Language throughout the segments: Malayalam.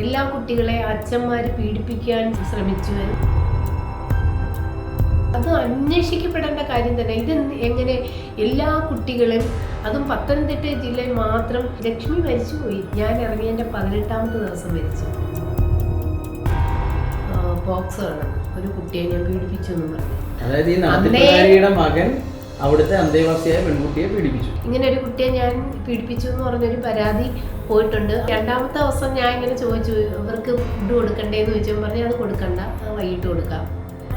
എല്ലാ കുട്ടികളെ അച്ഛന്മാർ പീഡിപ്പിക്കാൻ ശ്രമിച്ചു. അത് അന്വേഷിക്കപ്പെടേണ്ട കാര്യം തന്നെ. ഇത് എങ്ങനെ എല്ലാ കുട്ടികളും, അതും പത്തനംതിട്ട ജില്ലയിൽ മാത്രം. ലക്ഷ്മി മരിച്ചുപോയി. ഞാൻ ഇറങ്ങിയതിൻ്റെ 18ാമത്തെ ദിവസം മരിച്ചു. പോക്സോ ആണ്. ഒരു കുട്ടിയെ ഞാൻ പീഡിപ്പിച്ചു എന്ന് പറഞ്ഞു. അതായത് ഈ നാട്ടുകാരിയുടെ മകൻ അവിടുത്തെ അന്തേവാസിയായ പെൺകുട്ടിയെ പീഡിപ്പിച്ചു. ഇങ്ങനെ ഒരു കുട്ടിയെ ഞാൻ പീഡിപ്പിച്ചു എന്ന് പറഞ്ഞൊരു പരാതി പോയിട്ടുണ്ട്. 2ാമത്തെ ദിവസം ഞാൻ ഇങ്ങനെ ചോദിച്ചു, ഇവർക്ക് ഫുഡ് കൊടുക്കണ്ടേന്ന് ചോദിച്ചപ്പോൾ പറഞ്ഞു അത് കൊടുക്കണ്ട, വൈകിട്ട് കൊടുക്കാം.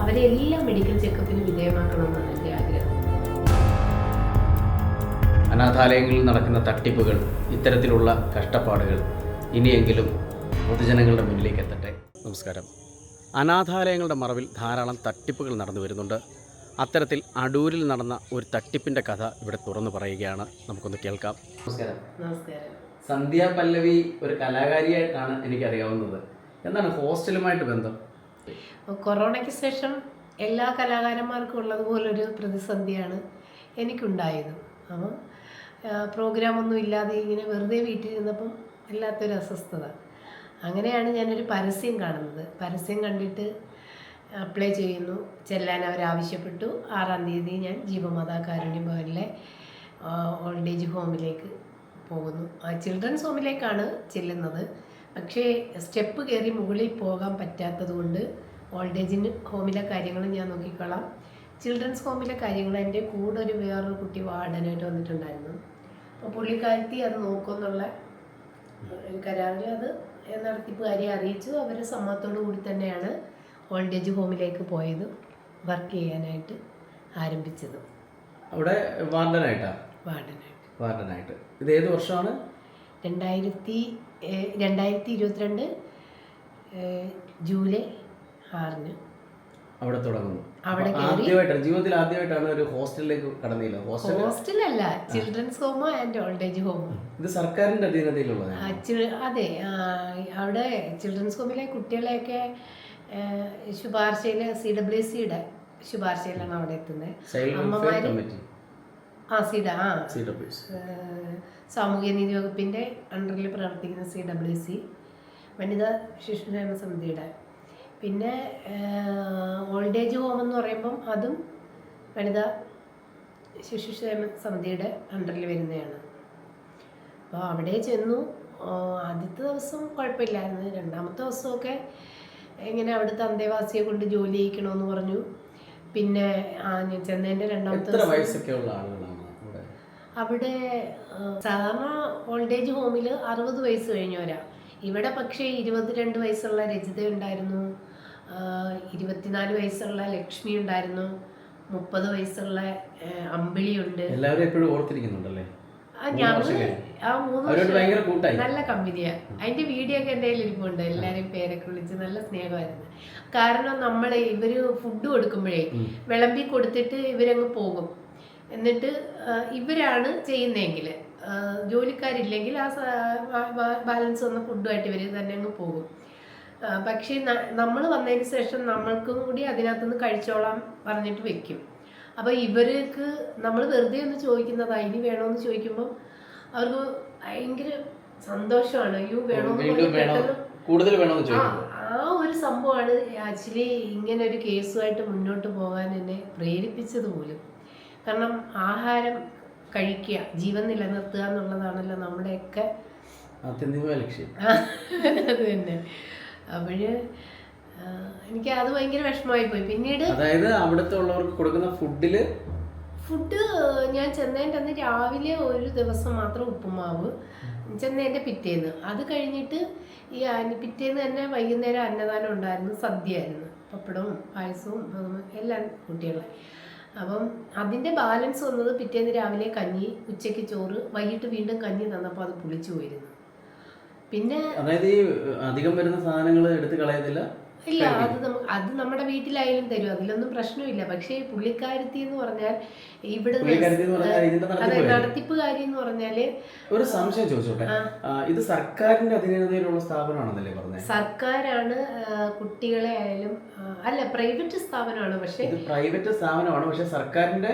അവരെ എല്ലാം മെഡിക്കൽ ചെക്കപ്പിന് വിധേയമാക്കണമെന്നാണ് എൻ്റെ ആഗ്രഹം. അനാഥാലയങ്ങളിൽ നടക്കുന്ന തട്ടിപ്പുകൾ, ഇത്തരത്തിലുള്ള കഷ്ടപ്പാടുകൾ ഇനിയെങ്കിലും പൊതുജനങ്ങളുടെ മുന്നിലേക്ക് എത്തട്ടെ. നമസ്കാരം. അനാഥാലയങ്ങളുടെ മറവിൽ ധാരാളം തട്ടിപ്പുകൾ നടന്നു വരുന്നുണ്ട്. അത്തരത്തിൽ അടൂരിൽ നടന്ന ഒരു തട്ടിപ്പിൻ്റെ കഥ ഇവിടെ തുറന്നു പറയുകയാണ്. നമുക്കൊന്ന് കേൾക്കാം. നമസ്കാരം. നമസ്കാരം. സന്ധ്യ പല്ലവി ഒരു കലാകാരിയായിട്ടാണ് എനിക്കറിയാവുന്നത്. എന്താണ് ഹോസ്റ്റലുമായിട്ട് ബന്ധം? കൊറോണയ്ക്ക് ശേഷം എല്ലാ കലാകാരന്മാർക്കും ഉള്ളതുപോലൊരു പ്രതിസന്ധിയാണ് എനിക്കുണ്ടായത്. അപ്പം പ്രോഗ്രാമൊന്നും ഇല്ലാതെ ഇങ്ങനെ വെറുതെ വീട്ടിലിരുന്നപ്പം വല്ലാത്തൊരു അസ്വസ്ഥത. അങ്ങനെയാണ് ഞാനൊരു പരസ്യം കാണുന്നത്. പരസ്യം കണ്ടിട്ട് അപ്ലൈ ചെയ്യുന്നു. ചെല്ലാൻ അവരാവശ്യപ്പെട്ടു. 6-ാം തീയതി ഞാൻ ജീവമാതാ കാരുണ്യ ഭവനിലെ ഓൾഡ് ഏജ് ഹോമിലേക്ക് പോകുന്നു. ചിൽഡ്രൻസ് ഹോമിലേക്കാണ് ചെല്ലുന്നത്. പക്ഷേ സ്റ്റെപ്പ് കയറി മുകളിൽ പോകാൻ പറ്റാത്തത് കൊണ്ട് ഓൾഡ് ഏജിന് ഹോമിലെ കാര്യങ്ങൾ ഞാൻ നോക്കിക്കോളാം, ചിൽഡ്രൻസ് ഹോമിലെ കാര്യങ്ങൾ എൻ്റെ കൂടെ ഒരു വേറൊരു കുട്ടി വാർഡനായിട്ട് വന്നിട്ടുണ്ടായിരുന്നു. അപ്പോൾ പുള്ളിക്കാരത്തി അത് നോക്കുമെന്നുള്ള ഒരു കരാറിൽ അത് നടത്തിപ്പുകാരിയെ അറിയിച്ചു. അവർ സമ്മതത്തോടു കൂടി തന്നെയാണ് ഓൾഡ് ഏജ് ഹോമിലേക്ക് പോയത്, വർക്ക് ചെയ്യാനായിട്ട് ആരംഭിച്ചത്. അവിടെ വാർഡനായിട്ട്. ഇത് ഏത് വർഷമാണ്? 2022 ജൂലൈ 6-ന് അവിടെ തുടങ്ങുന്നു. അവിടെ ജീവിതത്തിൽ ആദ്യമായിട്ടാണ് ഒരു ഹോസ്റ്റലിലേക്ക് കടന്നില്ല. ഹോസ്റ്റലല്ല, children's home and old age home. ഇത് സർക്കാരിന്റെ അധീനതയിലുള്ളതാണ്. അതെ, അവിടെ ചിൽഡ്രൻസ് ഹോമിലെ കുട്ടികളെയൊക്കെ ശുപാർശയിൽ CWCയുടെ ശുപാർശയിലാണ് അവിടെ എത്തുന്നത്. അമ്മമാര് സാമൂഹ്യനീതി വകുപ്പിൻ്റെ അണ്ടറിൽ പ്രവർത്തിക്കുന്ന CWC, വനിതാ ശിശുക്ഷേമ സമിതിയുടെ. പിന്നെ ഓൾഡ് ഏജ് ഹോം എന്ന് പറയുമ്പം അതും വനിതാ ശിശുക്ഷേമ സമിതിയുടെ അണ്ടറിൽ വരുന്നതാണ്. അപ്പോൾ അവിടെ ചെന്നു. ആദ്യത്തെ ദിവസം കുഴപ്പമില്ലായിരുന്നു. 2ാമത്തെ ദിവസമൊക്കെ ഇങ്ങനെ അവിടുത്തെ അന്തേവാസിയെ കൊണ്ട് ജോലി ചെയ്യിക്കണമെന്ന് പറഞ്ഞു. പിന്നെ ഞാൻ ചെന്നതിൻ്റെ 2ാമത്തെ ദിവസം അവിടെ സാധാരണ ഓൾഡ് ഏജ് ഹോമിൽ 60 വയസ്സ് കഴിഞ്ഞവരാ. ഇവിടെ പക്ഷേ 22 വയസ്സുള്ള രജിത ഉണ്ടായിരുന്നു, 24 വയസ്സുള്ള ലക്ഷ്മി ഉണ്ടായിരുന്നു, 30 വയസ്സുള്ള അമ്പിളിയുണ്ട്. എല്ലാവരും എപ്പോഴും ഓർത്തിരിക്കുന്നുണ്ടല്ലേ? നല്ല കമ്പനിയാ. അതിന്റെ വീഡിയോ ഒക്കെ എൻ്റെ കയ്യിൽ ഇരിപ്പുണ്ട്. എല്ലാവരെയും പേരൊക്കെ വിളിച്ച് നല്ല സ്നേഹമായിരുന്നു. കാരണം ഇവര് ഫുഡ് കൊടുക്കുമ്പോഴേ വിളമ്പി കൊടുത്തിട്ട് ഇവരങ്ങ് പോകും. എന്നിട്ട് ഇവരാണ് ചെയ്യുന്നതെങ്കിൽ, ജോലിക്കാരില്ലെങ്കിൽ ആ ബാലൻസ് വന്ന ഫുഡുമായിട്ട് ഇവർ തന്നെ അങ്ങ് പോകും. പക്ഷേ നമ്മൾ വന്നതിന് ശേഷം നമ്മൾക്കും കൂടി അതിനകത്തുനിന്ന് കഴിച്ചോളാം പറഞ്ഞിട്ട് വെക്കും. അപ്പോൾ ഇവർക്ക് നമ്മൾ വെറുതെ ഒന്ന് ചോദിക്കുന്നതാണ്, ഇനി വേണമെന്ന് ചോദിക്കുമ്പോൾ അവർക്ക് ഭയങ്കര സന്തോഷമാണ്. അയ്യോ വേണമെന്ന് ആ ഒരു സംഭവമാണ് ആക്ച്വലി ഇങ്ങനെ ഒരു കേസുമായിട്ട് മുന്നോട്ട് പോകാൻ എന്നെ പ്രേരിപ്പിച്ചത് പോലും. കാരണം ആഹാരം കഴിക്കുക, ജീവൻ നിലനിർത്തുക എന്നുള്ളതാണല്ലോ നമ്മുടെയൊക്കെ ലക്ഷ്യം. അത് തന്നെ. അപ്പോഴ് എനിക്ക് അത് ഭയങ്കര വിഷമമായി പോയി. പിന്നീട് അതായത് അവിടുത്തെ ഉള്ളവർക്ക് കൊടുക്കുന്ന ഫുഡ് ഞാൻ ചെന്നതിൻ്റെ അന്ന് രാവിലെ ഒരു ദിവസം മാത്രം ഉപ്പുമാവ്, ചെന്നതിൻ്റെ പിറ്റേന്ന്. അത് കഴിഞ്ഞിട്ട് പിറ്റേന്ന് തന്നെ വൈകുന്നേരം അന്നദാനം ഉണ്ടായിരുന്നു, സദ്യയായിരുന്നു, പപ്പടവും പായസവും എല്ലാം കുട്ടികളെ. അപ്പം അതിൻ്റെ ബാലൻസ് വന്നത് പിറ്റേന്ന് രാവിലെ കഞ്ഞി, ഉച്ചയ്ക്ക് ചോറ്, വൈകിട്ട് വീണ്ടും കഞ്ഞി തന്നപ്പോൾ അത് പുളിച്ചു പോയിരുന്നു. പിന്നെ അതായത് ഈ അധികം വരുന്ന സാധനങ്ങൾ എടുത്ത് കളയുന്നില്ല. ഇല്ല, അത് നമ്മുടെ വീട്ടിലായാലും തരും, അതിലൊന്നും പ്രശ്നമില്ല. പക്ഷേ പുള്ളിക്കാരത്തി എന്ന് പറഞ്ഞാൽ ഇവിടെ നടത്തിപ്പുകാരി എന്ന് പറഞ്ഞാല് ഒരു സംശയം ചോദിച്ചോട്ടെ, ഇത് സർക്കാരിന്റെ അധീനതയിലുള്ള സ്ഥാപനമാണെന്നല്ലേ പറഞ്ഞത്? സർക്കാരാണ് കുട്ടികളെ ആയാലും അല്ല, പ്രൈവറ്റ് സ്ഥാപനമാണ്. പക്ഷേ ഇത് പ്രൈവറ്റ് സ്ഥാപനമാണ്, പക്ഷെ സർക്കാരിന്റെ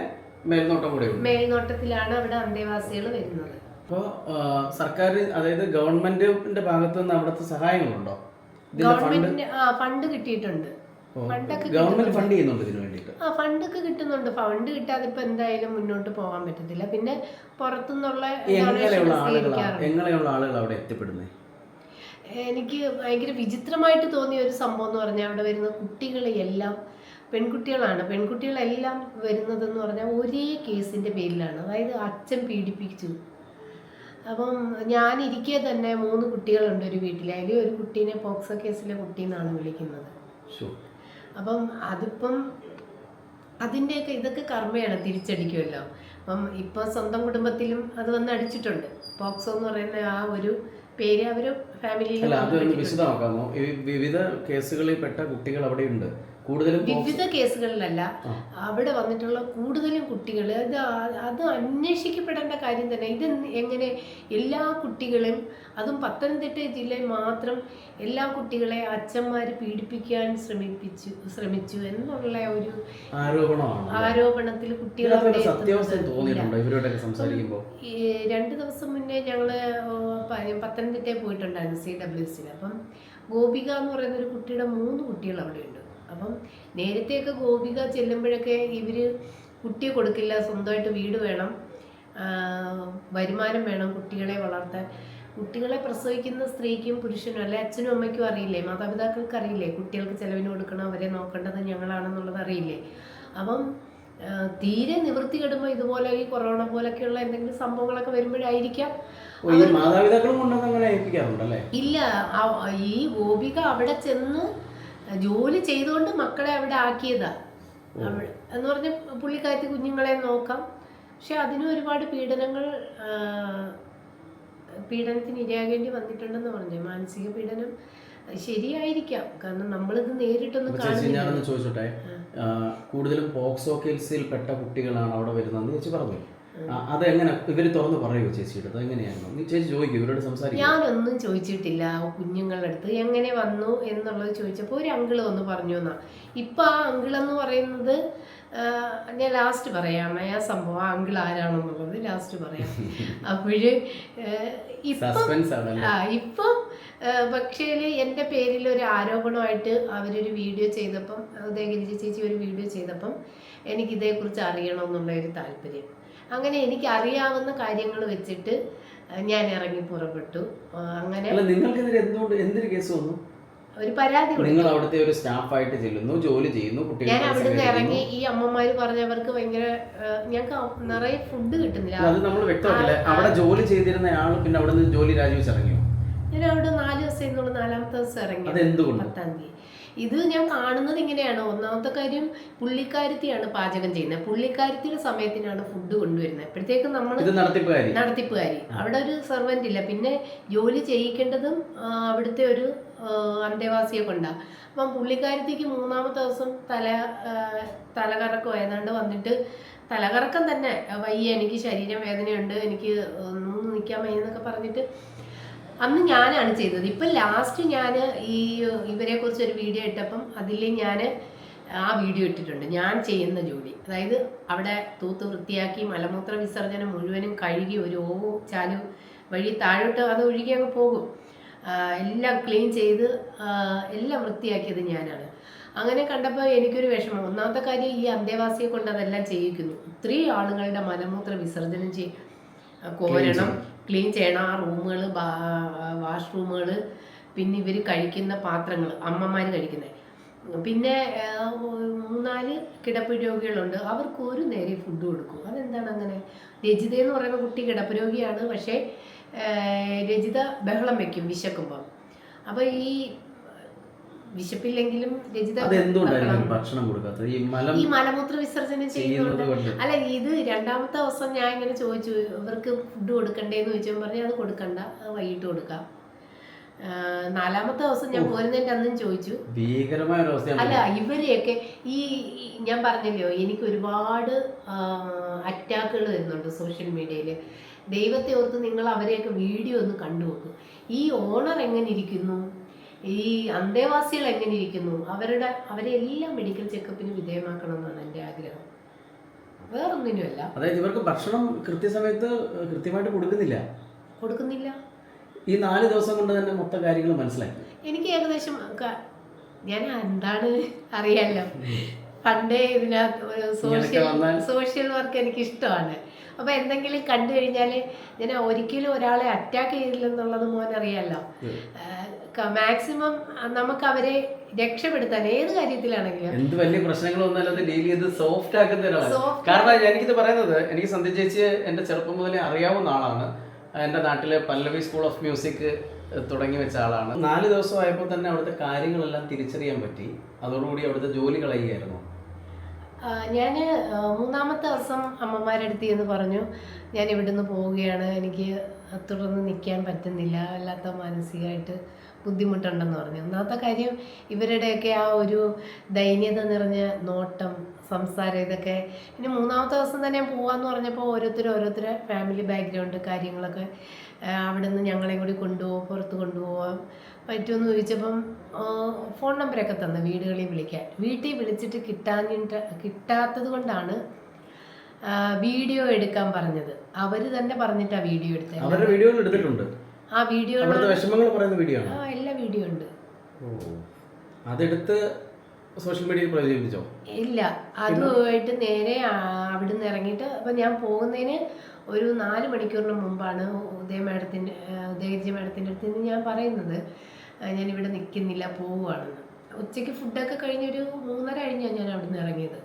മേൽനോട്ടം കൂടെ മേൽനോട്ടത്തിലാണ് അവിടെ അന്തേവാസികൾ വരുന്നത്. അപ്പോൾ സർക്കാർ, അതായത് ഗവൺമെന്റിന്റെ ഭാഗത്ത് നിന്ന് അവിടുത്തെ സഹായങ്ങളുണ്ടോ? ഗവൺമെന്റിന് ഫണ്ട് കിട്ടിയിട്ടുണ്ട്. ഗവൺമെന്റ് ഫണ്ട് ചെയ്യുന്നുണ്ട് ഇതിനു വേണ്ടിയിട്ട്. ഫണ്ടൊക്കെ കിട്ടുന്നുണ്ട്. ഫണ്ട് കിട്ടാതെ ഇപ്പൊ എന്തായാലും മുന്നോട്ട് പോകാൻ പറ്റത്തില്ല. പിന്നെ പുറത്തുനിന്നുള്ള എങ്ങനെയുള്ള ആളുകൾ അവിടെ എത്തിപ്പെടുന്നത്? എനിക്ക് ഭയങ്കര വിചിത്രമായിട്ട് തോന്നിയ ഒരു സംഭവം എന്ന് പറഞ്ഞാൽ അവിടെ വരുന്ന കുട്ടികളെല്ലാം പെൺകുട്ടികളാണ്. പെൺകുട്ടികളെല്ലാം വരുന്നതെന്ന് പറഞ്ഞാൽ ഒരേ കേസിന്റെ പേരിലാണ്. അതായത് അച്ഛൻ പീഡിപ്പിച്ചു. അപ്പം ഞാനിരിക്കെ തന്നെ 3 കുട്ടികളുണ്ട് ഒരു വീട്ടിൽ. അതിൽ ഒരു കുട്ടീനെ പോക്സോ കേസിലെ കുട്ടി എന്നാണ് വിളിക്കുന്നത്. അപ്പം അതിപ്പം അതിൻ്റെയൊക്കെ ഇതൊക്കെ കർമ്മയാണ്, തിരിച്ചടിക്കുമല്ലോ. അപ്പം ഇപ്പം സ്വന്തം കുടുംബത്തിലും അത് വന്ന് അടിച്ചിട്ടുണ്ട്. പോക്സോ എന്ന് പറയുന്ന ആ ഒരു പേര് അവർ ഫാമിലിയിൽ വിശദമാക്കാമോ? വിവിധ കേസുകളിൽ പെട്ട കുട്ടികൾ അവിടെയുണ്ട്. കൂടുതലും വിവിധ കേസുകളിലല്ല, അവിടെ വന്നിട്ടുള്ള കൂടുതലും കുട്ടികൾ അത് അന്വേഷിക്കപ്പെടേണ്ട കാര്യം തന്നെ. ഇത് എങ്ങനെ എല്ലാ കുട്ടികളെയും, അതും പത്തനംതിട്ട ജില്ലയിൽ മാത്രം എല്ലാ കുട്ടികളെ അച്ഛന്മാർ പീഡിപ്പിക്കാൻ ശ്രമിച്ചു എന്നുള്ള ഒരു ആരോപണത്തിൽ കുട്ടികൾ 2 ദിവസം മുന്നേ ഞങ്ങള് പത്തനംതിട്ടയിൽ പോയിട്ടുണ്ടായിരുന്നു CWCയിൽ. അപ്പം ഗോപിക എന്ന് പറയുന്ന ഒരു കുട്ടിയുടെ 3 കുട്ടികൾ അവിടെയുണ്ട്. അപ്പം നേരത്തെയൊക്കെ ഗോപിക ചെല്ലുമ്പോഴൊക്കെ ഇവർ കുട്ടിയെ കൊടുക്കില്ല, സ്വന്തമായിട്ട് വീട് വേണം, വരുമാനം വേണം കുട്ടികളെ വളർത്താൻ. കുട്ടികളെ പ്രസവിക്കുന്ന സ്ത്രീക്കും പുരുഷനും അല്ലെ അച്ഛനും അമ്മയ്ക്കും അറിയില്ലേ, മാതാപിതാക്കൾക്ക് അറിയില്ലേ കുട്ടികൾക്ക് ചെലവിന് കൊടുക്കണം, അവരെ നോക്കേണ്ടത് ഞങ്ങളാണെന്നുള്ളത് അറിയില്ലേ. അപ്പം തീരെ നിവൃത്തി കെടുമ്പോൾ ഇതുപോലെ ഈ കൊറോണ പോലൊക്കെയുള്ള എന്തെങ്കിലും സംഭവങ്ങളൊക്കെ വരുമ്പോഴായിരിക്കാം. ഇല്ല, ഈ ഗോപിക അവിടെ ചെന്ന് ജോലി ചെയ്തുകൊണ്ട് മക്കളെ അവിടെ ആക്കിയതാ. എന്ന് പറഞ്ഞ പുള്ളിക്കാരത്തി കുഞ്ഞുങ്ങളെ നോക്കാം. പക്ഷെ അതിനും ഒരുപാട് പീഡനത്തിന് ഇരയാകേണ്ടി വന്നിട്ടുണ്ടെന്ന് പറഞ്ഞു. മാനസിക പീഡനം ശരിയായിരിക്കാം, കാരണം നമ്മളിത് നേരിട്ടൊന്നും ഞാനൊന്ന് ചോദിച്ചോട്ടെ, കൂടുതലും പോക്സോ കേസിൽ പെട്ട കുട്ടികളാണ് അവിടെ വരുന്നതെന്ന് ചേച്ചി പറഞ്ഞു. അതെങ്ങനെ ഇവര് തുറന്ന് പറയുമോ ചേച്ചിയുടെ? അതെങ്ങനെയായിരുന്നു ചേച്ചി ചോദിക്കും ഇവരോട് സംസാരിക്കും? ഞാനൊന്നും ചോദിച്ചിട്ടില്ല കുഞ്ഞുങ്ങളുടെ അടുത്ത് എങ്ങനെ വന്നു എന്നുള്ളത് ചോദിച്ചപ്പോൾ ഒരു അങ്കിള് വന്ന് പറഞ്ഞു എന്നാ. ഇപ്പൊ ആ അങ്കിളെന്ന് പറയുന്നത് ഞാൻ ലാസ്റ്റ് പറയാം, ആ സംഭവം ആ അങ്കിൾ ആരാണെന്നുള്ളത് ലാസ്റ്റ് പറയാം. അപ്പോഴ് ഇപ്പം പക്ഷേ എൻ്റെ പേരിൽ ഒരു ആരോപണമായിട്ട് അവരൊരു വീഡിയോ ചെയ്തപ്പം, ഉദയഗിരി ചേച്ചി ഒരു വീഡിയോ ചെയ്തപ്പം എനിക്കിതേക്കുറിച്ച് അറിയണമെന്നുള്ള ഒരു താല്പര്യം. അങ്ങനെ എനിക്ക് അറിയാവുന്ന കാര്യങ്ങൾ വെച്ചിട്ട് ഞാൻ ഇറങ്ങി പുറപ്പെട്ടു. അങ്ങനെ നിങ്ങൾക്കെതിരെ എന്തൊരു കേസ് വന്നു? ഒരു പരാതി. നിങ്ങൾ അവിടുത്തെ ഒരു സ്റ്റാഫായിട്ട് ചെല്ലുന്നു, ജോലി ചെയ്യുന്നു, ഞാൻ അവിടുന്ന് ഇറങ്ങി. ഈ അമ്മമാര് പറഞ്ഞവർക്ക് ഭയങ്കര ഞങ്ങൾക്ക് നിറയെ ഫുഡ് കിട്ടുന്നില്ല. അത് നമ്മൾ വ്യക്തമാക്കില്ല. അവിടെ ജോലി ചെയ്തിരുന്ന ആൾ പിന്നെ അവിടെ നിന്ന് ജോലി രാജിവെച്ചിറങ്ങിയോ? ഞാൻ അവിടെ 4 ദിവസം എന്നുള്ള 4ാമത്തെ ദിവസം ഇറങ്ങി. 10-ാം തീയതി. ഇത് ഞാൻ കാണുന്നത് ഇങ്ങനെയാണ്. ഒന്നാമത്തെ കാര്യം, പുള്ളിക്കാരത്തിയാണ് പാചകം ചെയ്യുന്നത്. പുള്ളിക്കാരത്തിയുടെ സമയത്തിനാണ് ഫുഡ് കൊണ്ടുവരുന്നത്. അപ്പോഴത്തേക്കും നമ്മൾ നടത്തിപ്പുകാരി, അവിടെ ഒരു സെർവൻ്റ് ഇല്ല. പിന്നെ ജോലി ചെയ്യിക്കേണ്ടതും അവിടുത്തെ ഒരു അന്തേവാസിയെ കൊണ്ടാണ്. അപ്പം പുള്ളിക്കാരത്തിക്ക് 3ാമത്തെ ദിവസം തലകറക്കം ഏതാണ്ട് വന്നിട്ട്, തലകറക്കം തന്നെ, വയ്യ, എനിക്ക് ശരീരം വേദനയുണ്ട്, എനിക്ക് ഒന്നും നിൽക്കാൻ വയ്യെന്നൊക്കെ പറഞ്ഞിട്ട് അന്ന് ഞാനാണ് ചെയ്തത്. ഇപ്പം ലാസ്റ്റ് ഞാൻ ഇവരെ കുറിച്ച് ഒരു വീഡിയോ ഇട്ടപ്പം അതിൽ ഞാൻ ആ വീഡിയോ ഇട്ടിട്ടുണ്ട്, ഞാൻ ചെയ്യുന്ന ജോലി. അതായത് അവിടെ തൂത്ത് വൃത്തിയാക്കി മലമൂത്ര വിസർജനം മുഴുവനും കഴുകി ഒരു ചാലു വഴി താഴോട്ട് അത് ഒഴുകി അങ്ങ് പോകും. എല്ലാം ക്ലീൻ ചെയ്ത് എല്ലാം വൃത്തിയാക്കിയത് ഞാനാണ്. അങ്ങനെ കണ്ടപ്പോൾ എനിക്കൊരു വിഷമം. ഒന്നാമത്തെ കാര്യം, ഈ അന്തേവാസിയെ കൊണ്ട് അതെല്ലാം ചെയ്യിക്കുന്നു. ഇത്രയും ആളുകളുടെ മലമൂത്ര വിസർജനം കോരണം, ക്ലീൻ ചെയ്യണം. ആ റൂമുകൾ, വാഷ്റൂമുകൾ, പിന്നെ ഇവർ കഴിക്കുന്ന പാത്രങ്ങൾ, അമ്മമാർ കഴിക്കുന്നത്. പിന്നെ 3-4 കിടപ്പ് രോഗികളുണ്ട്. അവർക്ക് ഒരു നേരം ഫുഡ് കൊടുക്കും. അതെന്താണ് അങ്ങനെ? രജിത എന്ന് പറയുന്ന കുട്ടി കിടപ്പ് രോഗിയാണ്. പക്ഷേ രജിത ബഹളം വെക്കും വിശക്കുമ്പോൾ. അപ്പോൾ ഈ വിശപ്പില്ലെങ്കിലും രജിത ഈ മലമൂത്ര വിസർജനം ചെയ്യുന്നുണ്ട്. അല്ല, ഇത് 2ാമത്തെ ദിവസം ഞാൻ ഇങ്ങനെ ചോദിച്ചു, ഇവർക്ക് ഫുഡ് കൊടുക്കണ്ടേന്ന് ചോദിച്ചപ്പോൾ പറഞ്ഞു അത് കൊടുക്കണ്ട, വൈകിട്ട് കൊടുക്കാം. 4ാമത്തെ ദിവസം ഞാൻ പോരുന്നതിൻ്റെ അന്നും ചോദിച്ചു. അല്ല, ഇവരെയൊക്കെ ഞാൻ പറഞ്ഞല്ലോ, എനിക്ക് ഒരുപാട് അറ്റാക്കുകൾ വരുന്നുണ്ട് സോഷ്യൽ മീഡിയയിൽ. ദൈവത്തെ ഓർത്ത് നിങ്ങൾ അവരെയൊക്കെ വീഡിയോ ഒന്ന് കണ്ടു നോക്കും. ഈ ഓണർ എങ്ങനെ ഇരിക്കുന്നു, ഈ അന്തേവാസികൾ എങ്ങനെ ഇരിക്കുന്നു, അവരെ എല്ലാം മെഡിക്കൽ ചെക്കപ്പിന് വിധേയമാക്കണം എന്നാണ് എൻ്റെ ആഗ്രഹം. വേറൊന്നിനുമല്ല. അതായത് ഇവർക്ക് ഭക്ഷണം കൃത്യസമയത്ത് കൃത്യമായിട്ട് കൊടുക്കുന്നില്ല. ഈ 4 ദിവസം കൊണ്ട് തന്നെ മൊത്തം കാര്യങ്ങൾ മനസ്സിലാക്കി. എനിക്ക് ഏകദേശം ഞാൻ എന്താണ് അറിയാലോ, പണ്ടേ ഇതിനകത്ത് സോഷ്യൽ വർക്ക് എനിക്ക് ഇഷ്ടമാണ്. അപ്പോൾ എന്തെങ്കിലും കണ്ടു കഴിഞ്ഞാൽ ഞാൻ ഒരിക്കലും ഒരാളെ അറ്റാക്ക് ചെയ്തില്ലെന്നുള്ളത് മോനറിയാമല്ലോ. മാക്സിമം നമുക്ക് അവരെ രക്ഷപ്പെടുത്താൻ ഏത് കാര്യത്തിലാണെങ്കിലും എന്ത് വലിയ പ്രശ്നങ്ങൾ വന്നാലും അത് ഡീൽ ചെയ്ത് സോഫ്റ്റ് ആക്കുന്ന ഒരാളാണ്. കാരണം എനിക്കിത് പറയുന്നത്, എനിക്ക് സന്ധ്യ ചേച്ചി എൻ്റെ ചെറുപ്പം മുതലേ അറിയാവുന്ന ആളാണ്. എൻ്റെ നാട്ടിലെ പല്ലവി സ്കൂൾ ഓഫ് മ്യൂസിക് തുടങ്ങി വെച്ച ആളാണ്. 4 ദിവസമായപ്പോൾ തന്നെ അവിടുത്തെ കാര്യങ്ങളെല്ലാം തിരിച്ചറിയാൻ പറ്റി. അതോടുകൂടി അവിടുത്തെ ജോലി കളയുകയായിരുന്നു. ഞാൻ 3-ാമത്തെ ദിവസം അമ്മമാരുടെ അടുത്ത് എന്ന് പറഞ്ഞു, ഞാൻ ഇവിടുന്ന് പോവുകയാണ്, എനിക്ക് തുടർന്ന് നിൽക്കാൻ പറ്റുന്നില്ല, വല്ലാത്ത മാനസികമായിട്ട് ബുദ്ധിമുട്ടുണ്ടെന്ന് പറഞ്ഞു. ഒന്നാമത്തെ കാര്യം ഇവരുടെയൊക്കെ ആ ഒരു ദൈന്യത നിറഞ്ഞ നോട്ടം, സംസാരം, ഇതൊക്കെ. പിന്നെ 3-ാമത്തെ ദിവസം തന്നെ പോകാമെന്ന് പറഞ്ഞപ്പോൾ ഓരോരുത്തരെ ഫാമിലി ബാക്ക്ഗ്രൗണ്ട് കാര്യങ്ങളൊക്കെ അവിടെ നിന്ന് ഞങ്ങളെയും കൂടി പുറത്ത് കൊണ്ടുപോകാൻ പറ്റുമെന്ന് ചോദിച്ചപ്പം ഫോൺ നമ്പരൊക്കെ തന്നു വീടുകളിൽ വിളിക്കാൻ. വീട്ടിൽ വിളിച്ചിട്ട് കിട്ടാത്തത് കൊണ്ടാണ് വീഡിയോ എടുക്കാൻ പറഞ്ഞത്. അവർ തന്നെ പറഞ്ഞിട്ടാണ് വീഡിയോ എടുത്തത്. അവരുടെ വീഡിയോകൾ എടുത്തിട്ടുണ്ട്. ആ വീഡിയോ വിഷമങ്ങൾ പറയുന്ന വീഡിയോ ആണ്. എല്ലാ വീഡിയോ ഉണ്ട്. അതെടുത്ത് സോഷ്യൽ മീഡിയയിൽ പ്രചരിപ്പിച്ചോ? ഇല്ല, അതുമായിട്ട് നേരെ അവിടുന്ന് ഇറങ്ങിയിട്ട് അപ്പം ഞാൻ പോകുന്നതിന് ഒരു 4 മണിക്കൂറിന് മുമ്പാണ് ഉദയഗിരി മാഡത്തിൻ്റെ അടുത്ത് നിന്ന് ഞാൻ പറയുന്നത്, ഞാനിവിടെ നിൽക്കുന്നില്ല, പോവുകയാണെന്ന്. ഉച്ചയ്ക്ക് ഫുഡൊക്കെ കഴിഞ്ഞൊരു 3:30 കഴിഞ്ഞാണ് ഞാൻ അവിടുന്ന് ഇറങ്ങിയത്.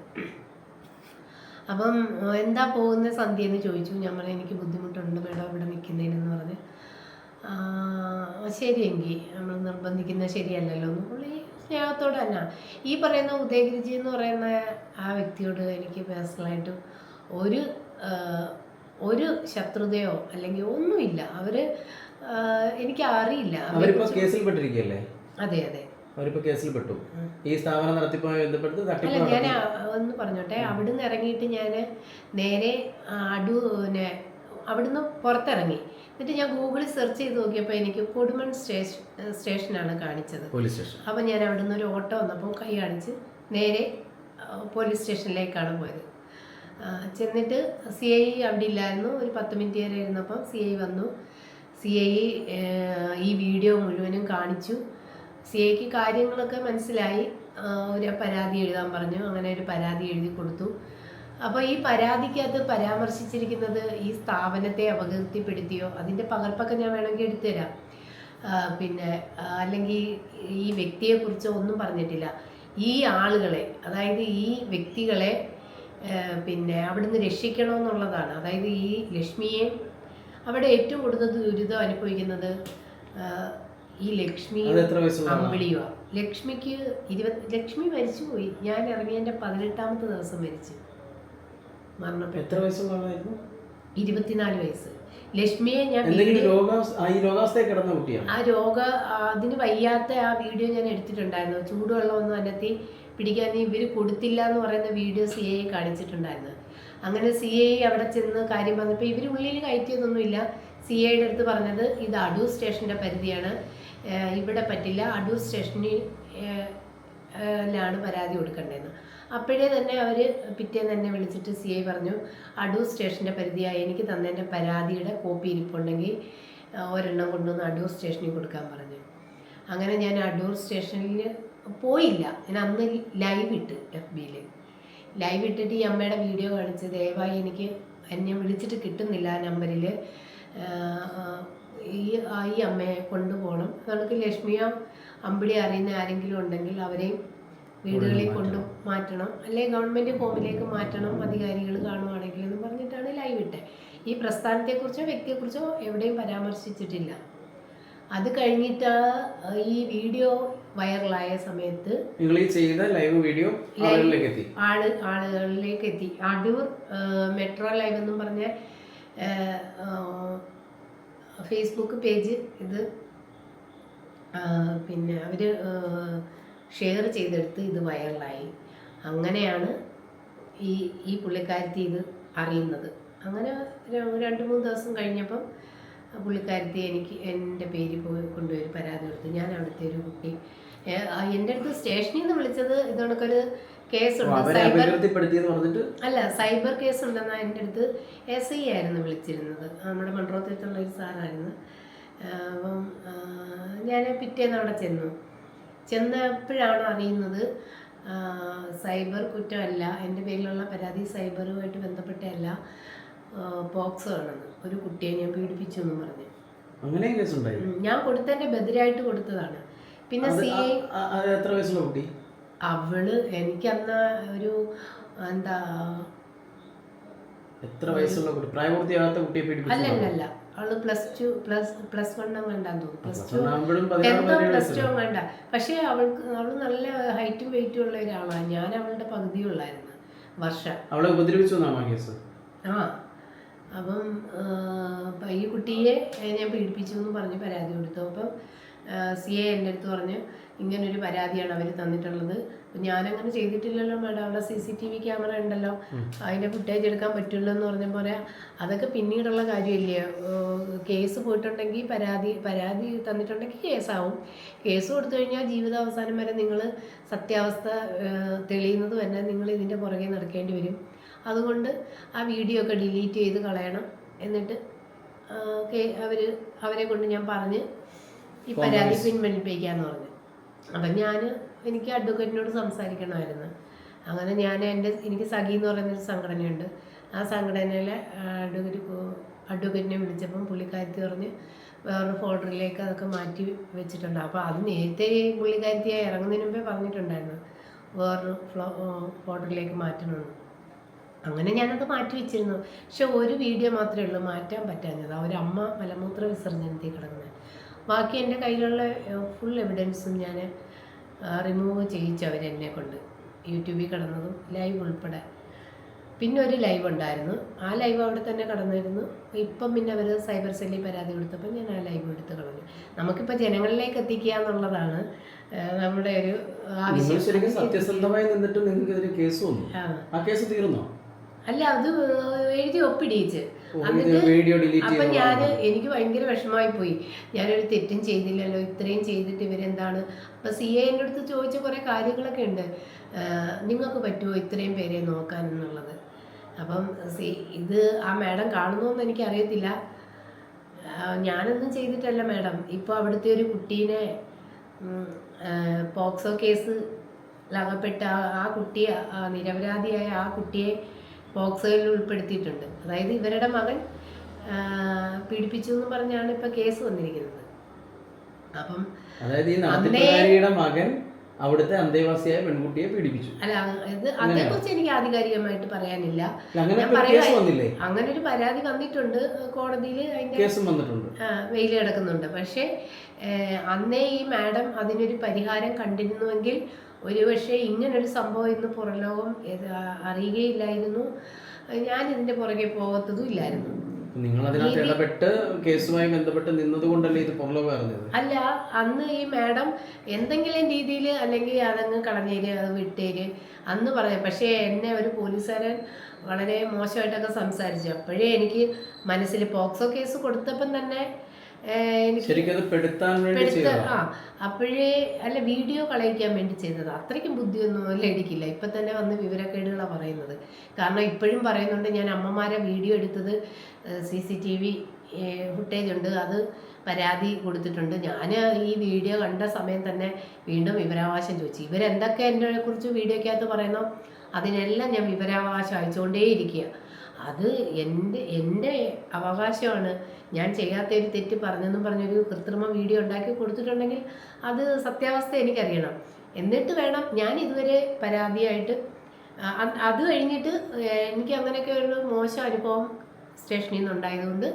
അപ്പം എന്താ പോകുന്ന സന്ധ്യ എന്ന് ചോദിച്ചു. ഞാൻ പറഞ്ഞു എനിക്ക് ബുദ്ധിമുട്ടുണ്ട് മേഡം ഇവിടെ നിൽക്കുന്നതിനെന്ന് പറഞ്ഞ്. ശരിയെങ്കിൽ നമ്മൾ നിർബന്ധിക്കുന്നത് ശരിയല്ലല്ലോ എന്ന് പുള്ളി സ്നേഹത്തോടെ തന്നെ. ഈ പറയുന്ന ഉദയഗിരിജി എന്ന് പറയുന്ന ആ വ്യക്തിയോട് എനിക്ക് പേഴ്സണലായിട്ട് ഒരു ശത്രുതയോ അല്ലെങ്കിൽ ഒന്നുമില്ല. എനിക്ക് അറിയില്ല. അതെ, കേസിൽ പെട്ടു. ഈ സ്ഥാപനം നടത്തിപ്പുമായി ബന്ധപ്പെട്ട് അല്ല, ഞാൻ ഒന്ന് പറഞ്ഞോട്ടെ. അവിടുന്ന് ഇറങ്ങിയിട്ട് ഞാൻ നേരെ അവിടുന്ന് പുറത്തിറങ്ങി. എന്നിട്ട് ഞാൻ ഗൂഗിളിൽ സെർച്ച് ചെയ്ത് നോക്കിയപ്പോൾ എനിക്ക് കൊടുമൺ സ്റ്റേഷനാണ് കാണിച്ചത്. അപ്പം ഞാൻ അവിടുന്ന് ഒരു ഓട്ടോ വന്നപ്പോൾ കൈ കാണിച്ച് നേരെ പോലീസ് സ്റ്റേഷനിലേക്കാണ് പോയത്. ചെന്നിട്ട് CI അവിടെ ഇല്ലായിരുന്നു. ഒരു 10 മിനിറ്റ് വരെ ഇരുന്നപ്പം CI വന്നു. CI ഈ വീഡിയോ മുഴുവനും കാണിച്ചു. CIക്ക് കാര്യങ്ങളൊക്കെ മനസ്സിലായി. ഒരു പരാതി എഴുതാൻ പറഞ്ഞു. അങ്ങനെ ഒരു പരാതി എഴുതി കൊടുത്തു. അപ്പോൾ ഈ പരാതിക്കകത്ത് പരാമർശിച്ചിരിക്കുന്നത് ഈ സ്ഥാപനത്തെ അപകീർത്തിപ്പെടുത്തിയോ അതിൻ്റെ പകർപ്പൊക്കെ ഞാൻ വേണമെങ്കിൽ എടുത്തുതരാം. പിന്നെ അല്ലെങ്കിൽ ഈ വ്യക്തിയെക്കുറിച്ചോ ഒന്നും പറഞ്ഞിട്ടില്ല. ഈ ആളുകളെ, അതായത് ഈ വ്യക്തികളെ പിന്നെ അവിടുന്ന് രക്ഷിക്കണമെന്നുള്ളതാണ്. അതായത് ഈ ലക്ഷ്മിയെ അവിടെ ഏറ്റവും കൂടുതൽ ദുരിതം അനുഭവിക്കുന്നത് ഈ ലക്ഷ്മിയും അമ്പിളിയുമാണ്. ലക്ഷ്മി മരിച്ചുപോയി. ഞാൻ ഇറങ്ങിയതിൻ്റെ 18-ാമത്തെ ദിവസം മരിച്ചു, മരണപ്പെട്ടു. എത്ര വയസ്സുള്ളതായിരുന്നു? 24 വയസ്സ്. ലക്ഷ്മിയെ ഞാൻ അതിന് വയ്യാത്ത ആ വീഡിയോ ഞാൻ എടുത്തിട്ടുണ്ടായിരുന്നു. ചൂടുവെള്ളമൊന്നും അതിനകത്ത് പിടിക്കാൻ ഇവർ കൊടുത്തില്ല എന്ന് പറയുന്ന വീഡിയോ CI കാണിച്ചിട്ടുണ്ടായിരുന്നു. അങ്ങനെ CI അവിടെ ചെന്ന് കാര്യം പറഞ്ഞപ്പോൾ ഇവർ ഉള്ളിൽ കയറ്റിയതൊന്നുമില്ല. CIയുടെ അടുത്ത് പറഞ്ഞത് ഇത് അടൂർ സ്റ്റേഷൻ്റെ പരിധിയാണ്, ഇവിടെ പറ്റില്ല, അടൂർ സ്റ്റേഷനിലാണ് പരാതി കൊടുക്കേണ്ടതെന്ന്. അപ്പോഴേ തന്നെ അവർ പിറ്റേന്ന് തന്നെ വിളിച്ചിട്ട് CI പറഞ്ഞു അടൂർ സ്റ്റേഷൻ്റെ പരിധിയായി എനിക്ക് തന്നതിൻ്റെ പരാതിയുടെ കോപ്പി ഇരിപ്പുണ്ടെങ്കിൽ ഒരെണ്ണം കൊണ്ടുവന്ന് അടൂർ സ്റ്റേഷനിൽ കൊടുക്കാൻ പറഞ്ഞു. അങ്ങനെ ഞാൻ അടൂർ സ്റ്റേഷനിൽ പോയില്ല. ഞാൻ അന്ന് ലൈവ് ഇട്ട് FBയിൽ ലൈവ് ഇട്ടിട്ട് ഈ അമ്മയുടെ വീഡിയോ കാണിച്ച് ദയവായി എനിക്ക് എന്നെ വിളിച്ചിട്ട് കിട്ടുന്നില്ല ആ നമ്പറിൽ, ഈ അമ്മയെ കൊണ്ടുപോകണം. നമുക്ക് ലക്ഷ്മിയോ അമ്പിളി അറിയുന്ന ആരെങ്കിലും ഉണ്ടെങ്കിൽ അവരെയും വീടുകളിൽ കൊണ്ടു മാറ്റണം, അല്ലെങ്കിൽ ഗവൺമെൻറ് ഹോമിലേക്ക് മാറ്റണം അധികാരികൾ കാണുവാണെങ്കിൽ എന്ന് പറഞ്ഞിട്ടാണ് ലൈവ് ഇട്ടത്. ഈ പ്രസ്ഥാനത്തെക്കുറിച്ചോ വ്യക്തിയെക്കുറിച്ചോ എവിടെയും പരാമർശിച്ചിട്ടില്ല. അത് കഴിഞ്ഞിട്ട് ഈ വീഡിയോ വൈറലായ സമയത്ത് നിങ്ങൾ ഈ ചെയ്ത ലൈവ് വീഡിയോ ആളുകളിലേക്ക് എത്തി. അടൂർ മെട്രോ ലൈവ് എന്നും പറഞ്ഞ ഫേസ്ബുക്ക് പേജ് ഇത് പിന്നെ അവർ ഷെയർ ചെയ്തെടുത്ത് ഇത് വൈറലായി. അങ്ങനെയാണ് ഈ പുള്ളിക്കാരത്തി ഇത് അറിയുന്നത്. അങ്ങനെ 2-3 ദിവസം കഴിഞ്ഞപ്പം പുള്ളിക്കാരത്തി എനിക്ക് എൻ്റെ പേരിൽ പോയി കൊണ്ടുപോയി പരാതി കൊടുത്തു. ഞാൻ അവിടുത്തെ ഒരു കുട്ടി എൻ്റെ അടുത്ത് സ്റ്റേഷനിൽ നിന്ന് വിളിച്ചത് ഇതണക്കൊരു കേസുണ്ട്. അവരെ സൈബർ അപകീർത്തിപ്പെടുത്തിയെന്ന് പറഞ്ഞിട്ട് അല്ല, സൈബർ കേസ് ഉണ്ടെന്നാണ് എൻ്റെ അടുത്ത് SI ആയിരുന്നു വിളിച്ചിരുന്നത്. നമ്മുടെ മൺറോത്തിലുള്ള ഒരു സാറായിരുന്നു. അപ്പം ഞാൻ പിറ്റേന്ന് അവിടെ ചെന്നപ്പോഴാണ് അറിയുന്നത് സൈബർ കുറ്റമല്ല, എൻ്റെ പേരിലുള്ള പരാതി സൈബറുമായിട്ട് ബന്ധപ്പെട്ടല്ല, പോക്സോ ആണെന്ന്. ഒരു കുട്ടിയെ ഞാൻ പീഡിപ്പിച്ചു എന്നും പറഞ്ഞു. അങ്ങനെ കേസുണ്ടായി. ഞാൻ കൊടുത്തതിൻ്റെ ബദലായിട്ട് കൊടുത്തതാണ്. പിന്നെ CA എത്ര വയസ്സുള്ള കുട്ടി? അവള് എനിക്കന്ന് ഒരു എന്താ എത്ര വയസ്സുള്ള കുട്ടി? പ്രായപൂർത്തിയാകാത്ത കുട്ടിയെ പീഡിപ്പിച്ചു? അല്ലല്ല, അവള് പ്ലസ് 1 വേണ്ടാന്ന് തോന്നുന്നു. പ്ലസ് 2 വേണ്ട. പക്ഷേ അവള് നല്ല ഹൈറ്റും വെയിറ്റും ഉള്ള ഒരാളാണ്. ഞാൻ അവളുടെ പകുതിയുള്ളായിരുന്നു വർഷം. അവളെ ഉപദ്രവിച്ചു എന്നാണോ കേസ്? ആ, അപ്പം ഈ കുട്ടിയെ ഞാൻ പീഡിപ്പിച്ചു എന്ന് പറഞ്ഞ് പരാതി കൊടുത്തു. അപ്പം CA എൻ്റെ അടുത്ത് പറഞ്ഞ് ഇങ്ങനൊരു പരാതിയാണ് അവർ തന്നിട്ടുള്ളത്. ഞാനങ്ങനെ ചെയ്തിട്ടില്ലല്ലോ മാഡം, അവിടെ CCTV ക്യാമറ ഉണ്ടല്ലോ, അതിൻ്റെ ഫുട്ടേജ് എടുക്കാൻ പറ്റുമല്ലോ എന്ന് പറഞ്ഞപ്പോൾ അതൊക്കെ പിന്നീടുള്ള കാര്യമില്ലേ, കേസ് പോയിട്ടുണ്ടെങ്കിൽ പരാതി തന്നിട്ടുണ്ടെങ്കിൽ കേസാവും. കേസ് കൊടുത്തു കഴിഞ്ഞാൽ ജീവിതാവസാനം വരെ നിങ്ങൾ സത്യാവസ്ഥ തെളിയുന്നത് തന്നെ നിങ്ങൾ ഇതിൻ്റെ പുറകെ നടക്കേണ്ടി വരും. അതുകൊണ്ട് ആ വീഡിയോ ഒക്കെ ഡിലീറ്റ് ചെയ്ത് കളയണം. എന്നിട്ട് അവരെ കൊണ്ട് ഞാൻ പറഞ്ഞ് ഈ പരാതി പിൻവലിപ്പിക്കാന്ന് പറഞ്ഞു. അപ്പം എനിക്ക് അഡ്വക്കേറ്റിനോട് സംസാരിക്കണമായിരുന്നു. അങ്ങനെ എനിക്ക് സഖി എന്ന് പറയുന്നൊരു സംഘടനയുണ്ട്. ആ സംഘടനയിലെ അഡ്വക്കേറ്റിനെ വിളിച്ചപ്പം പുള്ളിക്കാരത്തി പറഞ്ഞ് വേറൊരു ഫോൾഡറിലേക്ക് അതൊക്കെ മാറ്റി വെച്ചിട്ടുണ്ട്. അപ്പോൾ അത് നേരത്തെ പുള്ളിക്കാരത്തിയായി ഇറങ്ങുന്നതിന് മുമ്പേ പറഞ്ഞിട്ടുണ്ടായിരുന്നു വേറൊരു ഫോൾഡറിലേക്ക് മാറ്റണമെന്ന്. അങ്ങനെ ഞാനത് മാറ്റി വെച്ചിരുന്നു. പക്ഷെ ഒരു വീഡിയോ മാത്രമേ ഉള്ളൂ മാറ്റാൻ പറ്റാഞ്ഞത്. അവരമ്മ മലമൂത്ര വിസർജനത്തിൽ കിടക്കുന്നത്. ബാക്കി എൻ്റെ കയ്യിലുള്ള ഫുൾ എവിഡൻസും ഞാൻ റിമൂവ് ചെയ്യിച്ചു അവരെന്നെ കൊണ്ട്, യൂട്യൂബിൽ കിടന്നതും ലൈവ് ഉൾപ്പെടെ. പിന്നെ ഒരു ലൈവ് ഉണ്ടായിരുന്നു, ആ ലൈവ് അവിടെ തന്നെ കടന്നിരുന്നു. ഇപ്പം പിന്നെ അവർ സൈബർ സെല്ലിൽ പരാതി കൊടുത്തപ്പോൾ ഞാൻ ആ ലൈവ് എടുത്ത് കളഞ്ഞു. നമുക്കിപ്പോൾ ജനങ്ങളിലേക്ക് എത്തിക്കുക എന്നുള്ളതാണ് നമ്മുടെ ഒരു ആവശ്യം. സത്യസന്ധമായി നിന്നിട്ട് നിങ്ങൾക്ക് കേസ് വന്നു. ആ കേസ് തീർന്നോ? അല്ല, അത് എഴുതി ഒപ്പിടിയിച്ച്. എന്നിട്ട് അപ്പം എനിക്ക് ഭയങ്കര വിഷമമായി പോയി. ഞാനൊരു തെറ്റും ചെയ്തില്ലല്ലോ, ഇത്രയും ചെയ്തിട്ട് ഇവരെന്താണ്. അപ്പം CA എൻ്റെ അടുത്ത് ചോദിച്ച കുറേ കാര്യങ്ങളൊക്കെ ഉണ്ട്. നിങ്ങൾക്ക് പറ്റുമോ ഇത്രയും പേരെ നോക്കാൻ എന്നുള്ളത്. അപ്പം ഇത് ആ മാഡം കാണുന്നോന്ന് എനിക്കറിയത്തില്ല. ഞാനൊന്നും ചെയ്തിട്ടല്ല മാഡം. ഇപ്പോൾ അവിടുത്തെ ഒരു കുട്ടീനെ പോക്സോ കേസിലകപ്പെട്ട ആ കുട്ടിയെ, നിരപരാധിയായ ആ കുട്ടിയെ പോക്സോയിൽ ഉൾപ്പെടുത്തിയിട്ടുണ്ട്. അതായത് ഇവരുടെ മകൻ പീഡിപ്പിച്ചു എന്ന് പറഞ്ഞാണ് ഇപ്പൊ കേസ് വന്നിരിക്കുന്നത്. അപ്പം അതായത് ഈ നാട്ടുകാരിയുടെ മകൻ അവിടുത്തെ അന്തേവാസിയായ പെൺകുട്ടിയെ പീഡിപ്പിച്ചു. അല്ല, അതേക്കുറിച്ച് എനിക്ക് ആധികാരികമായിട്ട് പറയാനില്ല. അങ്ങനെ ഒരു പരാതി വന്നിട്ടുണ്ട് കോടതിയിൽ, അതിന്റെ വെയിൽ കിടക്കുന്നുണ്ട്. പക്ഷേ അന്നേ ഈ മാഡം അതിനൊരു പരിഹാരം കണ്ടിരുന്നുവെങ്കിൽ ഒരുപക്ഷെ ഇങ്ങനൊരു സംഭവം ഇന്ന് പുറംലോകം അറിയുകയില്ലായിരുന്നു. ഞാൻ ഇതിന്റെ പുറകെ പോകത്തതും ഇല്ലായിരുന്നു. കേസുമായി ബന്ധപ്പെട്ട് നിന്നതുകൊണ്ടല്ലേ ഇത് പുറംലോകം അറിഞ്ഞത്? അല്ല, അന്ന് ഈ മാഡം എന്തെങ്കിലും രീതിയിൽ അല്ലെങ്കിൽ അതങ്ങ് കളഞ്ഞേര്, അത് വിട്ടേര് അന്ന് പറയാം. പക്ഷേ എന്നെ ഒരു പോലീസുകാരൻ വളരെ മോശമായിട്ടൊക്കെ സംസാരിച്ചു. അപ്പോഴേ എനിക്ക് മനസ്സിൽ പോക്സോ കേസ് കൊടുത്തപ്പം തന്നെ അപ്പോഴേ അല്ല, വീഡിയോ കളയിക്കാൻ വേണ്ടി ചെയ്തത്. അത്രയ്ക്കും ബുദ്ധിയൊന്നും അല്ല എനിക്കില്ല. ഇപ്പം തന്നെ വന്ന് വിവരക്കേടുകളാണ് പറയുന്നത്. കാരണം ഇപ്പോഴും പറയുന്നുണ്ട് ഞാൻ അമ്മമാരെ വീഡിയോ എടുത്തത് CCTV ഫുട്ടേജ് ഉണ്ട്, അത് പരാതി കൊടുത്തിട്ടുണ്ട്. ഞാൻ ഈ വീഡിയോ കണ്ട സമയം തന്നെ വീണ്ടും വിവരാവകാശം ചോദിച്ചു. ഇവരെന്തൊക്കെ എന്നെ കുറിച്ച് വീഡിയോക്കകത്ത് പറയുന്നോ അതിനെല്ലാം ഞാൻ വിവരാവകാശം അയച്ചുകൊണ്ടേയിരിക്കുക. അത് എൻ്റെ അവകാശമാണ്. ഞാൻ ചെയ്യാത്ത ഒരു തെറ്റ് പറഞ്ഞെന്നും പറഞ്ഞൊരു കൃത്രിമ വീഡിയോ ഉണ്ടാക്കി കൊടുത്തിട്ടുണ്ടെങ്കിൽ അത് സത്യാവസ്ഥ എനിക്കറിയണം. എന്നിട്ട് വേണം ഞാൻ ഇതുവരെ പരാതിയായിട്ട്. അത് കഴിഞ്ഞിട്ട് എനിക്ക് അങ്ങനെയൊക്കെ ഒരു മോശം അനുഭവം സ്റ്റേഷനിൽ നിന്നുണ്ടായതുകൊണ്ട്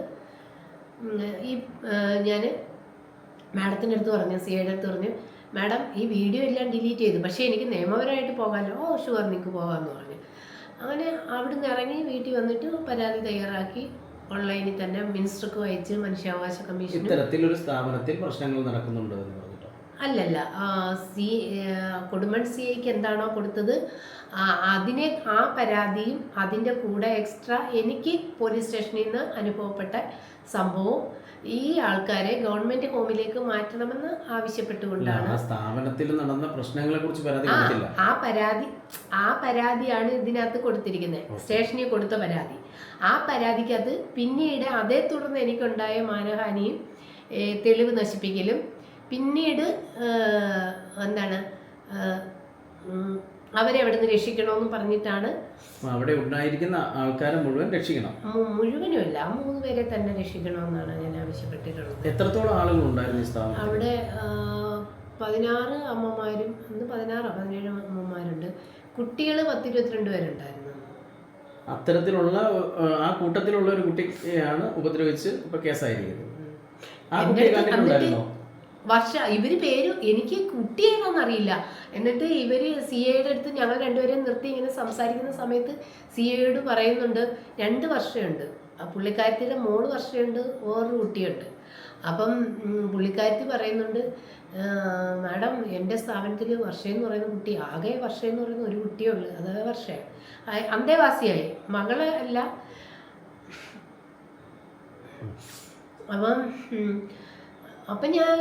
ഞാൻ മാഡത്തിൻ്റെ അടുത്ത് പറഞ്ഞു, CAയുടെ അടുത്ത് പറഞ്ഞു, മാഡം ഈ വീഡിയോ എല്ലാം ഡിലീറ്റ് ചെയ്തു, പക്ഷേ എനിക്ക് നിയമപരമായിട്ട് പോകാമല്ലോ. ഓ ഷുവർ, നിങ്ങൾക്ക് പോകാമെന്ന് പറഞ്ഞു. അങ്ങനെ അവിടുന്ന് ഇറങ്ങി വീട്ടിൽ വന്നിട്ട് പരാതി തയ്യാറാക്കി ഓൺലൈനിൽ തന്നെ മിനിസ്റ്റർക്ക് അയച്ച് മനുഷ്യാവകാശ കമ്മീഷൻ. ഇത്തരത്തിലൊരു സ്ഥാപനത്തിൽ പ്രശ്നങ്ങൾ നടക്കുന്നുണ്ടോ എന്ന് പറഞ്ഞിട്ടോ? അല്ലല്ല കൊടുമൺ സി ഐക്ക് എന്താണോ കൊടുത്തത് ആ പരാതിയും അതിൻ്റെ കൂടെ എക്സ്ട്രാ എനിക്ക് പോലീസ് സ്റ്റേഷനിൽ നിന്ന് അനുഭവപ്പെട്ട സംഭവം ഈ ആൾക്കാരെ ഗവൺമെന്റ് ഹോമിലേക്ക് മാറ്റണമെന്ന് ആവശ്യപ്പെട്ടുകൊണ്ടാണ് സ്ഥാപനത്തിൽ നടന്ന പ്രശ്നങ്ങളെ കുറിച്ച് ആ പരാതിയാണ് ഇതിനകത്ത് കൊടുത്തിരിക്കുന്നത്. സ്റ്റേഷനിൽ കൊടുത്ത പരാതി. ആ പരാതിക്കകത്ത് പിന്നീട് അതേ തുടർന്ന് എനിക്കുണ്ടായ മാനഹാനിയും തെളിവ് നശിപ്പിക്കലും പിന്നീട് എന്താണ് അവരെ അവിടെ നിന്ന് രക്ഷിക്കണമെന്ന് പറഞ്ഞിട്ടാണ് അവിടെ ഉണ്ടായിരിക്കുന്ന ആൾക്കാരെ മുഴുവൻ രക്ഷിക്കണം. മുഴുവനുമല്ല, 3 പേരെ തന്നെ രക്ഷിക്കണമെന്നാണ് ഞാൻ ആവശ്യപ്പെട്ടിട്ടുള്ളത്. എത്രത്തോളം ആളുകൾ ഉണ്ടായിരുന്നു അവിടെ? 16 അമ്മമാരും 17 അമ്മമാരുണ്ട്. കുട്ടികൾ 10-22 പേരുണ്ടായിരുന്നു. അത്തരത്തിലുള്ള ആ കൂട്ടത്തിലുള്ള ഒരു കുട്ടിയാണ് ഉപദ്രവിച്ച് ഇപ്പൊ കേസായിരിക്കുന്നത്. ഇവര് പേര് എനിക്ക് കുട്ടിയേതാണെന്നറിയില്ല. എന്നിട്ട് ഇവര് സി ഐയുടെ അടുത്ത് ഞങ്ങൾ രണ്ടുപേരെയും നിർത്തി ഇങ്ങനെ സംസാരിക്കുന്ന സമയത്ത് സി ഐയോട് പറയുന്നുണ്ട് 2 വർഷമുണ്ട്, പുള്ളിക്കാരത്തിയുടെ മോള് വർഷമുണ്ട്, വേറൊരു കുട്ടിയുണ്ട്. അപ്പം പുള്ളിക്കാരത്തി പറയുന്നുണ്ട്, മാഡം എൻ്റെ സ്ഥാപനത്തിൽ വർഷം എന്ന് പറയുന്ന കുട്ടി, ആകെ വർഷം എന്ന് പറയുന്ന ഒരു കുട്ടിയേ ഉള്ളൂ, അത് വർഷം അന്തേവാസിയായി, മകളെ അല്ല. അപ്പം ഞാൻ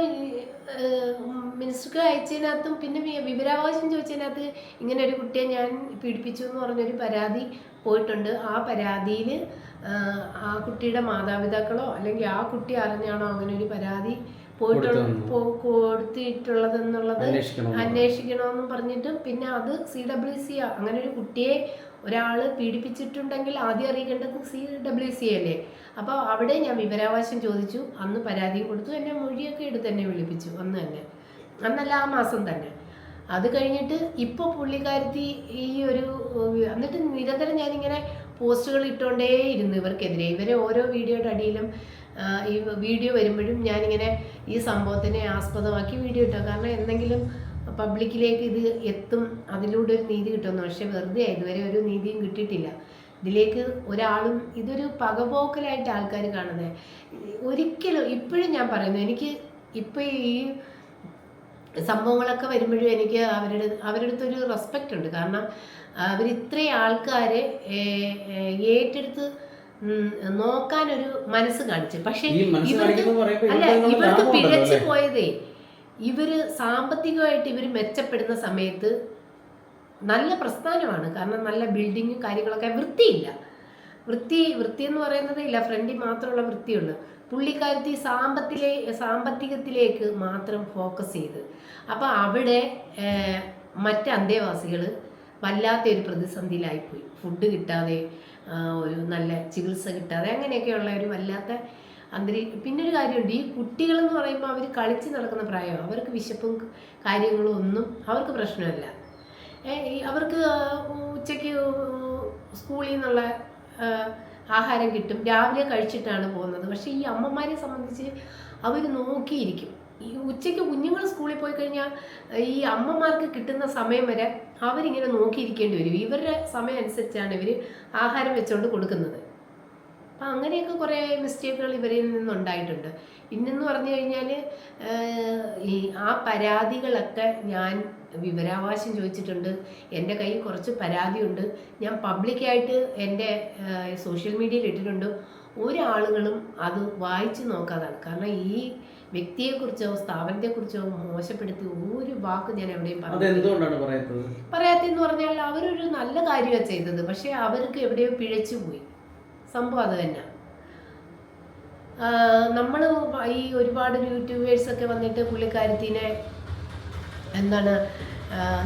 മിനിസ്റ്റർക്ക് അയച്ചതിനകത്തും പിന്നെ വിവരാവകാശം ചോദിച്ചതിനകത്ത് ഇങ്ങനെ ഒരു കുട്ടിയെ ഞാൻ പീഡിപ്പിച്ചു എന്ന് പറഞ്ഞൊരു പരാതി പോയിട്ടുണ്ട്. ആ പരാതിയിൽ ആ കുട്ടിയുടെ മാതാപിതാക്കളോ അല്ലെങ്കിൽ ആ കുട്ടി അറിഞ്ഞാണോ അങ്ങനെ ഒരു പരാതി കൊടുത്തിട്ടുള്ളതെന്നുള്ളത് അന്വേഷിക്കണമെന്ന് പറഞ്ഞിട്ടും പിന്നെ അത് CWC അങ്ങനെ ഒരു കുട്ടിയെ ഒരാൾ പീഡിപ്പിച്ചിട്ടുണ്ടെങ്കിൽ ആദ്യം അറിയിക്കേണ്ടത് CWC അല്ലേ. അപ്പോൾ അവിടെ ഞാൻ വിവരാവകാശം ചോദിച്ചു. അന്ന് പരാതി കൊടുത്തു. എന്നെ മൊഴിയൊക്കെ എടുത്ത് എന്നെ വിളിപ്പിച്ചു അന്നല്ല ആ മാസം തന്നെ. അത് കഴിഞ്ഞിട്ട് ഇപ്പോൾ പുള്ളിക്കാരത്തി ഈ ഒരു എന്നിട്ട് നിരന്തരം ഞാനിങ്ങനെ പോസ്റ്റുകൾ ഇട്ടുകൊണ്ടേയിരുന്നു ഇവർക്കെതിരെ. ഇവരെ ഓരോ വീഡിയോയുടെ അടിയിലും ഈ വീഡിയോ വരുമ്പോഴും ഞാനിങ്ങനെ ഈ സംഭവത്തിനെ ആസ്പദമാക്കി വീഡിയോ ഇട്ടു. കാരണം എന്തെങ്കിലും പബ്ലിക്കിലേക്ക് ഇത് എത്തും, അതിലൂടെ ഒരു നീതി കിട്ടുമെന്ന്. പക്ഷെ വെറുതെ ഇതുവരെ ഒരു നീതിയും കിട്ടിയിട്ടില്ല. ഇതിലേക്ക് ഒരാളും ഇതൊരു പകപോക്കലായിട്ട് ആൾക്കാർ കാണുന്നത്. ഒരിക്കലും ഇപ്പോഴും ഞാൻ പറയുന്നു, എനിക്ക് ഇപ്പോൾ ഈ സംഭവങ്ങളൊക്കെ വരുമ്പോഴും എനിക്ക് അവരുടെ അടുത്തൊരു റെസ്പെക്റ്റ് ഉണ്ട്. കാരണം അവരിത്രയും ആൾക്കാരെ ഏറ്റെടുത്ത് നോക്കാനൊരു മനസ്സ് കാണിച്ചു. പക്ഷെ ഇവർക്ക് പിഴച്ചു പോയതേ, ഇവര് സാമ്പത്തികമായിട്ട് ഇവർ മെച്ചപ്പെടുന്ന സമയത്ത് നല്ല പ്രസ്ഥാനമാണ്. കാരണം നല്ല ബിൽഡിങ്ങും കാര്യങ്ങളൊക്കെ, വൃത്തിയില്ല. വൃത്തി എന്ന് പറയുന്നത് ഇല്ല, ഫ്രണ്ടിൽ മാത്രമുള്ള വൃത്തിയുള്ളൂ. പുള്ളിക്കാരത്തി സാമ്പത്തികത്തിലേക്ക് മാത്രം ഫോക്കസ് ചെയ്ത്. അപ്പോൾ അവിടെ മറ്റ് അന്തേവാസികൾ വല്ലാത്തൊരു പ്രതിസന്ധിയിലായിപ്പോയി. ഫുഡ് കിട്ടാതെ, ഒരു നല്ല ചികിത്സ കിട്ടാതെ, അങ്ങനെയൊക്കെയുള്ള ഒരു വല്ലാത്ത പിന്നെ ഒരു കാര്യമുണ്ട്, ഈ കുട്ടികളെന്ന് പറയുമ്പോൾ അവർ കളിച്ച് നടക്കുന്ന പ്രായം. അവർക്ക് വിശപ്പും കാര്യങ്ങളും ഒന്നും അവർക്ക് പ്രശ്നമല്ല. അവർക്ക് ഉച്ചയ്ക്ക് സ്കൂളിൽ നിന്നുള്ള ആഹാരം കിട്ടും, രാവിലെ കഴിച്ചിട്ടാണ് പോകുന്നത്. പക്ഷേ ഈ അമ്മമാരെ സംബന്ധിച്ച് അവർ നോക്കിയിരിക്കും. ഈ ഉച്ചയ്ക്ക് കുഞ്ഞുങ്ങൾ സ്കൂളിൽ പോയി കഴിഞ്ഞാൽ ഈ അമ്മമാർക്ക് കിട്ടുന്ന സമയം വരെ അവരിങ്ങനെ നോക്കിയിരിക്കേണ്ടി വരും. ഇവരുടെ സമയം അനുസരിച്ചാണ് ഇവർ ആഹാരം വെച്ചുകൊണ്ട് കൊടുക്കുന്നത്. അപ്പം അങ്ങനെയൊക്കെ കുറേ മിസ്റ്റേക്കുകൾ ഇവരിൽ നിന്നുണ്ടായിട്ടുണ്ട്. പിന്നെന്ന് പറഞ്ഞു കഴിഞ്ഞാൽ ആ പരാതികളൊക്കെ ഞാൻ വിവരാവകാശം ചോദിച്ചിട്ടുണ്ട്. എൻ്റെ കയ്യിൽ കുറച്ച് പരാതിയുണ്ട്. ഞാൻ പബ്ലിക്കായിട്ട് എൻ്റെ സോഷ്യൽ മീഡിയയിൽ ഇട്ടിട്ടുണ്ട്. ഒരാളുകളും അത് വായിച്ചു നോക്കാതാണ്. കാരണം ഈ വ്യക്തിയെക്കുറിച്ചോ സ്ഥാപനത്തെക്കുറിച്ചോ മോശപ്പെടുത്തി ഒരു വാക്ക് ഞാൻ എവിടെയും പറയാത്തെന്ന് പറഞ്ഞാൽ അവരൊരു നല്ല കാര്യമാണ് ചെയ്തത്. പക്ഷെ അവർക്ക് എവിടെയോ പിഴച്ചു പോയി. സംഭവം അത് തന്നെ. നമ്മൾ ഈ ഒരുപാട് യൂട്യൂബേഴ്സൊക്കെ വന്നിട്ട് പുള്ളിക്കാരത്തിനെ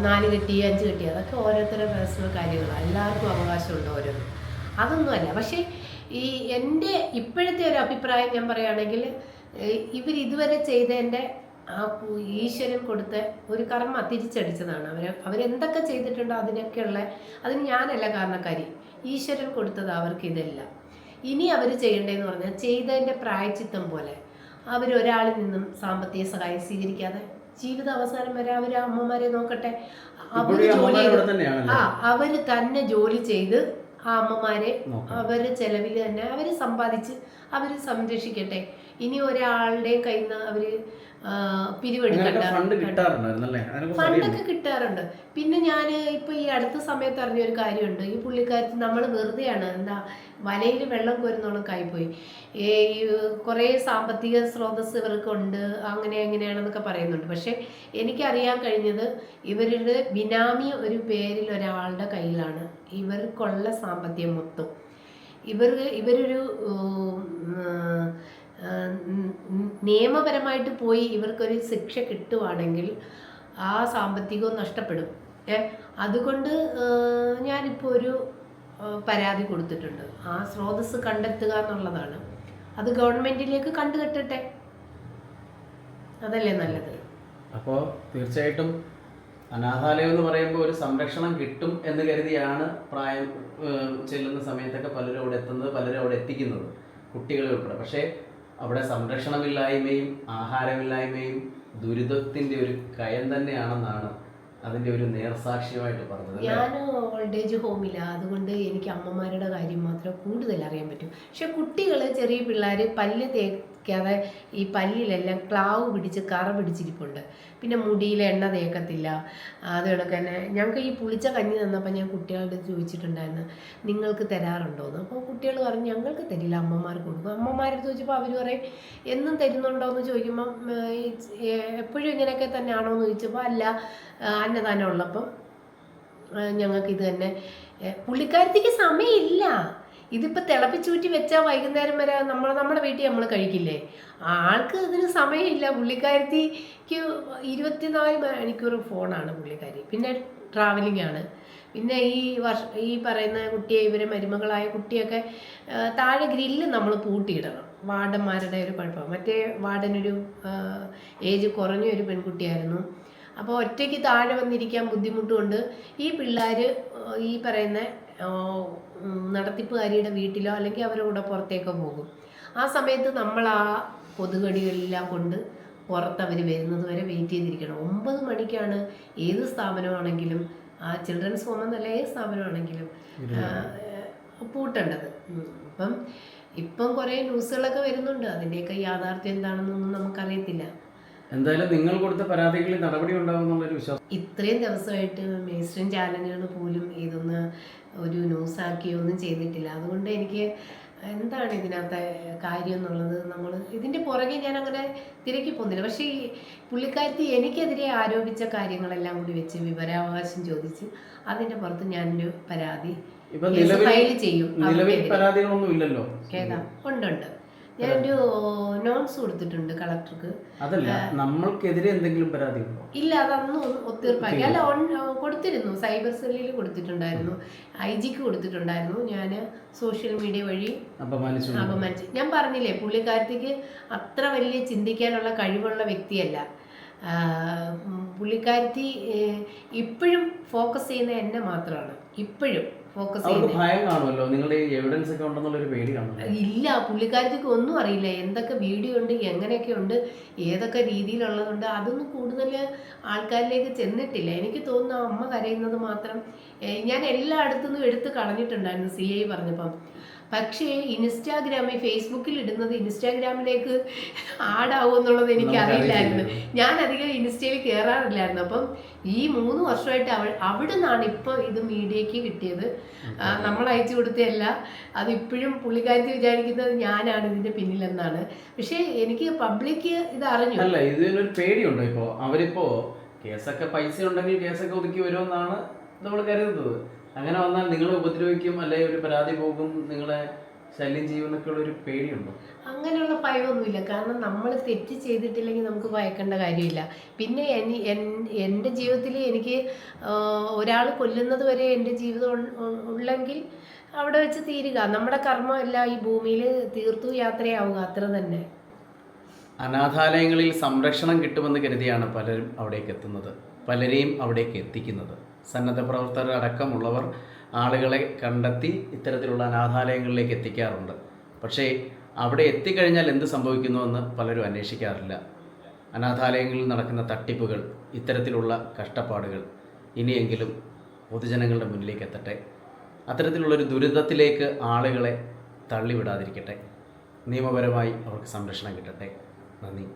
4 കെട്ടി 5 കെട്ടി, അതൊക്കെ ഓരോരുത്തരുടെ പേഴ്സണൽ കാര്യങ്ങളാണ്. എല്ലാവർക്കും അവകാശമുണ്ട് ഓരോന്നും. അതൊന്നുമല്ല. പക്ഷേ ഈ എൻ്റെ ഇപ്പോഴത്തെ ഒരു അഭിപ്രായം ഞാൻ പറയുകയാണെങ്കിൽ, ഇതുവരെ ചെയ്തതിൻ്റെ ആ ഈശ്വരൻ കൊടുത്ത ഒരു കർമ്മ തിരിച്ചടിച്ചതാണ്. അവരെന്തൊക്കെ ചെയ്തിട്ടുണ്ടോ അതിന് ഞാനല്ല കാരണക്കാരി. ഈശ്വരൻ കൊടുത്തത് അവർക്ക് ഇതെല്ലാം. ഇനി അവർ ചെയ്യേണ്ടതെന്ന് പറഞ്ഞാൽ ചെയ്തതിൻ്റെ പ്രായച്ചിത്തം പോലെ അവരൊരാളിൽ നിന്നും സാമ്പത്തിക സഹായം സ്വീകരിക്കാതെ ജീവിത അവസാനം വരെ അവർ അമ്മമാരെ നോക്കട്ടെ. അവർ തന്നെ ജോലി ചെയ്ത് ആ അമ്മമാരെ അവരുടെ ചെലവിൽ തന്നെ അവർ സമ്പാദിച്ച് അവർ സംരക്ഷിക്കട്ടെ. ഇനി ഒരാളുടെ കയ്യിൽ നിന്ന് അവർ പിരിവെടുക്കണ്ട. ഫണ്ട് കിട്ടാറുണ്ടായിരുന്നല്ലേ? ഫണ്ടൊക്കെ കിട്ടാറുണ്ട്. പിന്നെ ഞാൻ ഇപ്പോൾ ഈ അടുത്ത സമയത്ത് അറിഞ്ഞൊരു കാര്യമുണ്ട്. ഈ പുള്ളിക്കാരത്തി നമ്മൾ വെറുതെയാണ് എന്താ വലയിൽ വെള്ളം കോരുന്നോണക്കായിപ്പോയി. ഈ കുറേ സാമ്പത്തിക സ്രോതസ് ഇവർക്കുണ്ട്, അങ്ങനെ എങ്ങനെയാണെന്നൊക്കെ പറയുന്നുണ്ട്. പക്ഷേ എനിക്കറിയാൻ കഴിഞ്ഞത് ഇവരുടെ ബിനാമി ഒരു പേരിൽ ഒരാളുടെ കയ്യിലാണ് ഇവർക്കുള്ള സാമ്പത്തികം മൊത്തം. ഇവരൊരു നിയമപരമായിട്ട് പോയി ഇവർക്കൊരു ശിക്ഷ കിട്ടുവാണെങ്കിൽ ആ സാമ്പത്തികവും നഷ്ടപ്പെടും. അതുകൊണ്ട് ഞാനിപ്പോൾ ഒരു പരാതി കൊടുത്തിട്ടുണ്ട്. ആ സ്രോതസ് കണ്ടെത്തുക എന്നുള്ളതാണ്. അത് ഗവൺമെൻറ്റിലേക്ക് കണ്ടുകെട്ടട്ടെ, അതല്ലേ നല്ലത്. അപ്പോൾ തീർച്ചയായിട്ടും അനാഥാലയം എന്ന് പറയുമ്പോൾ ഒരു സംരക്ഷണം കിട്ടും എന്ന് കരുതിയാണ് പ്രായം ചെല്ലുന്ന സമയത്തൊക്കെ പലരും അവിടെ എത്തുന്നത്, പലരും അവിടെ എത്തിക്കുന്നത്, കുട്ടികളെ ഉൾപ്പെടെ. പക്ഷേ അവിടെ സംരക്ഷണമില്ലായ്മയും ആഹാരമില്ലായ്മയും ദുരിതത്തിൻ്റെ ഒരു കയം തന്നെയാണെന്നാണ് അതിൻ്റെ ഒരു നേർസാക്ഷ്യമായിട്ട് പറഞ്ഞത്. ഞാൻ ഓൾഡ് ഏജ് ഹോമില്ല, അതുകൊണ്ട് എനിക്ക് അമ്മമാരുടെ കാര്യം മാത്രമേ കൂടുതൽ അറിയാൻ പറ്റൂ. പക്ഷെ കുട്ടികൾ, ചെറിയ പിള്ളേർ പല്ല് തേക്കാതെ ഈ പല്ലിലെല്ലാം ക്ലാവ് പിടിച്ച് കറ പിടിച്ചിരിപ്പുണ്ട്. പിന്നെ മുടിയിൽ എണ്ണ തേക്കത്തില്ല. അത് കണക്ക് തന്നെ ഞങ്ങൾക്ക് ഈ പുളിച്ച കഞ്ഞി തന്നപ്പോൾ ഞാൻ കുട്ടികളുടെ ചോദിച്ചിട്ടുണ്ടായിരുന്നു, നിങ്ങൾക്ക് തരാറുണ്ടോയെന്ന്. അപ്പോൾ കുട്ടികൾ പറഞ്ഞു ഞങ്ങൾക്ക് തരില്ല, അമ്മമാർക്ക് കൊടുക്കും. അമ്മമാരെടുത്ത് ചോദിച്ചപ്പോൾ അവർ പറയും എന്നും തരുന്നുണ്ടോ എന്ന് ചോദിക്കുമ്പം എപ്പോഴും ഇങ്ങനെയൊക്കെ തന്നെയാണോ എന്ന് ചോദിച്ചപ്പോൾ അല്ല, അന്നദാനം ഉള്ളപ്പം ഞങ്ങൾക്ക് ഇത് തന്നെ. പുള്ളിക്കാരത്തിക്ക് സമയമില്ല. ഇതിപ്പോൾ തിളപ്പിച്ചൂറ്റി വെച്ചാൽ വൈകുന്നേരം വരെ നമ്മുടെ വീട്ടിൽ നമ്മൾ കഴിക്കില്ലേ. ആൾക്ക് ഇതിന് സമയമില്ല. പുള്ളിക്കാരത്തിക്ക് 24 മണിക്കൂർ ഫോണാണ് പുള്ളിക്കാരി. പിന്നെ ട്രാവലിംഗ് ആണ്. പിന്നെ ഈ പറയുന്ന കുട്ടിയെ, ഇവരെ മരുമകളായ കുട്ടിയൊക്കെ താഴെ ഗ്രില്ല് നമ്മൾ പൂട്ടിയിടണം. വാർഡന്മാരുടെ ഒരു കുഴപ്പം. മറ്റേ വാർഡനൊരു ഏജ് കുറഞ്ഞ ഒരു പെൺകുട്ടിയായിരുന്നു. അപ്പോൾ ഒറ്റയ്ക്ക് താഴെ വന്നിരിക്കാൻ ബുദ്ധിമുട്ടുകൊണ്ട് ഈ പിള്ളേർ ഈ പറയുന്ന നടത്തിപ്പുകാരിയുടെ വീട്ടിലോ അല്ലെങ്കിൽ അവരുടെ കൂടെ പുറത്തേക്കോ പോകും. ആ സമയത്ത് നമ്മൾ ആ കൊതുകടികളെല്ലാം കൊണ്ട് പുറത്ത് അവർ വരുന്നത് വരെ വെയിറ്റ് ചെയ്തിരിക്കണം. 9 മണിക്കാണ് ഏത് സ്ഥാപനമാണെങ്കിലും, ആ ചിൽഡ്രൻസ് ഹോം എന്നല്ല ഏത് സ്ഥാപനമാണെങ്കിലും പൂട്ടേണ്ടത്. ഇപ്പം കുറേ ന്യൂസുകളൊക്കെ വരുന്നുണ്ട്. അതിൻ്റെയൊക്കെ യാഥാർത്ഥ്യം എന്താണെന്നൊന്നും നമുക്കറിയത്തില്ല. എന്തായാലും നിങ്ങൾ കൊടുത്ത പരാതികളിൽ നടപടി ഉണ്ടാകുമെന്നുള്ളൊരു വിശ്വാസം. ഇത്രയും ദിവസമായിട്ട് മെയിൻസ്ട്രീം ചാനലുകൾ പോലും ഇതൊന്ന് ഒരു ന്യൂസാക്കിയൊന്നും ചെയ്തിട്ടില്ല. അതുകൊണ്ട് എനിക്ക് എന്താണ് ഇതിനകത്തെ കാര്യം എന്നുള്ളത് ഇതിൻ്റെ പുറകെ ഞാൻ അങ്ങനെ തിരക്കി പോകുന്നില്ല. പക്ഷേ ഈ പുള്ളിക്കാരത്തി എനിക്കെതിരെ ആരോപിച്ച കാര്യങ്ങളെല്ലാം കൂടി വെച്ച് വിവരാവകാശം ചോദിച്ച് അതിൻ്റെ പുറത്ത് ഞാനൊരു പരാതി ഫയൽ ചെയ്യും. പരാതികളൊന്നും ഇല്ലല്ലോ? ഏതാ? ഉണ്ട്. ഞാനൊരു നോട്ട്സ് കൊടുത്തിട്ടുണ്ട് കളക്ടർക്ക്. അതല്ല, നമ്മൾക്കെതിരെ എന്തെങ്കിലും പരാതി ഉണ്ടോ? ഇല്ല, അതൊന്നും ഒത്തീർപ്പാക്കി. അല്ല, കൊടുത്തിരുന്നു. സൈബർ സെല്ലിൽ കൊടുത്തിട്ടുണ്ടായിരുന്നു, IG-ക്ക് കൊടുത്തിട്ടുണ്ടായിരുന്നു. ഞാൻ സോഷ്യൽ മീഡിയ വഴി അപമാനിച്ചു. ഞാൻ പറഞ്ഞില്ലേ, പുള്ളിക്കാരത്തിക്ക് അത്ര വലിയ ചിന്തിക്കാനുള്ള കഴിവുള്ള വ്യക്തിയല്ല. പുള്ളിക്കാരത്തി ഇപ്പോഴും ഫോക്കസ് ചെയ്യുന്ന എന്നെ മാത്രമാണ്. ഇപ്പോഴും ഫോക്കസ് ചെയ്യുന്നത്. ഭയം കാണുമല്ലോ, നിങ്ങളുടെ എവിഡൻസ് ഒക്കെ ഉണ്ടെന്നുള്ളൊരു പേടി കാണുമല്ലോ. ഇല്ല, പുള്ളിക്കാരത്തിക്ക് ഒന്നും അറിയില്ല. എന്തൊക്കെ വീഡിയോ ഉണ്ട്, എങ്ങനെയൊക്കെ ഉണ്ട്, ഏതൊക്കെ രീതിയിലുള്ളതുണ്ട്, അതൊന്നും കൂടുതൽ ആൾക്കാരിലേക്ക് ചെന്നിട്ടില്ല. എനിക്ക് തോന്നുന്നു അമ്മ കരയുന്നത് മാത്രം ഞാൻ എല്ലായിടത്തുനിന്നും എടുത്ത് കളഞ്ഞിട്ടുണ്ടായിരുന്നു CI പറഞ്ഞപ്പം. പക്ഷേ ഇൻസ്റ്റാഗ്രാമിൽ, ഫേസ്ബുക്കിൽ ഇടുന്നത് ഇൻസ്റ്റാഗ്രാമിലേക്ക് ആഡാവും എന്നുള്ളത് എനിക്ക് അറിയില്ലായിരുന്നു. ഞാൻ അധികം ഇൻസ്റ്റയിൽ കയറാറില്ലായിരുന്നു. അപ്പം ഈ 3 വർഷമായിട്ട് അവിടെ നിന്നാണ് ഇപ്പോൾ ഇത് മീഡിയയ്ക്ക് കിട്ടിയത്. നമ്മൾ അയച്ചു കൊടുത്തതല്ല. അതിപ്പോഴും പുള്ളിക്കാരത്തി വിചാരിക്കുന്നത് ഞാനാണ് ഇതിൻ്റെ പിന്നിലെന്നാണ്. പക്ഷേ എനിക്ക് പബ്ലിക് ഇത് അറിഞ്ഞു. അല്ല, ഇതിനൊരു പേടിയുണ്ടോ? ഇപ്പോൾ അവരിപ്പോൾ കേസൊക്കെ പൈസ ഉണ്ടെങ്കിൽ കേസൊക്കെ ഒതുക്കി വരുമെന്നാണ് നമ്മൾ കരുതുന്നത്. അങ്ങനെ വന്നാൽ നിങ്ങളെ ഉപദ്രവിക്കും, അല്ലെങ്കിൽ ഒരു പരാതി പോകും, നിങ്ങളെ ശല്യം ചെയ്യുമെന്നൊക്കെ ഉള്ളൊരു പേടിയുണ്ടോ? അങ്ങനെയുള്ള ഭയമൊന്നുമില്ല. കാരണം നമ്മൾ തെറ്റ് ചെയ്തിട്ടില്ലെങ്കിൽ നമുക്ക് ഭയക്കേണ്ട കാര്യമില്ല. പിന്നെ എൻ്റെ ജീവിതത്തിൽ എനിക്ക് ഒരാൾ കൊല്ലുന്നത് വരെ എൻ്റെ ജീവിതം ഉള്ളെങ്കിൽ അവിടെ വെച്ച് തീരുക. നമ്മുടെ കർമ്മം എല്ലാം ഈ ഭൂമിയിൽ തീർത്തു യാത്രയാവുക, അത്ര തന്നെ. അനാഥാലയങ്ങളിൽ സംരക്ഷണം കിട്ടുമെന്ന് കരുതിയാണ് പലരും അവിടേക്ക് എത്തുന്നത്, പലരെയും അവിടേക്ക് എത്തിക്കുന്നത്. സന്നദ്ധ പ്രവർത്തകർ അടക്കമുള്ളവർ ആളുകളെ കണ്ടെത്തി ഇത്തരത്തിലുള്ള അനാഥാലയങ്ങളിലേക്ക് എത്തിക്കാറുണ്ട്. പക്ഷേ അവിടെ എത്തിക്കഴിഞ്ഞാൽ എന്ത് സംഭവിക്കുന്നുവെന്ന് പലരും അന്വേഷിക്കാറില്ല. അനാഥാലയങ്ങളിൽ നടക്കുന്ന തട്ടിപ്പുകൾ, ഇത്തരത്തിലുള്ള കഷ്ടപ്പാടുകൾ ഇനിയെങ്കിലും പൊതുജനങ്ങളുടെ മുന്നിലേക്ക് എത്തട്ടെ. അത്തരത്തിലുള്ളൊരു ദുരിതത്തിലേക്ക് ആളുകളെ തള്ളിവിടാതിരിക്കട്ടെ. നിയമപരമായി അവർക്ക് സംരക്ഷണം കിട്ടട്ടെ. നന്ദി.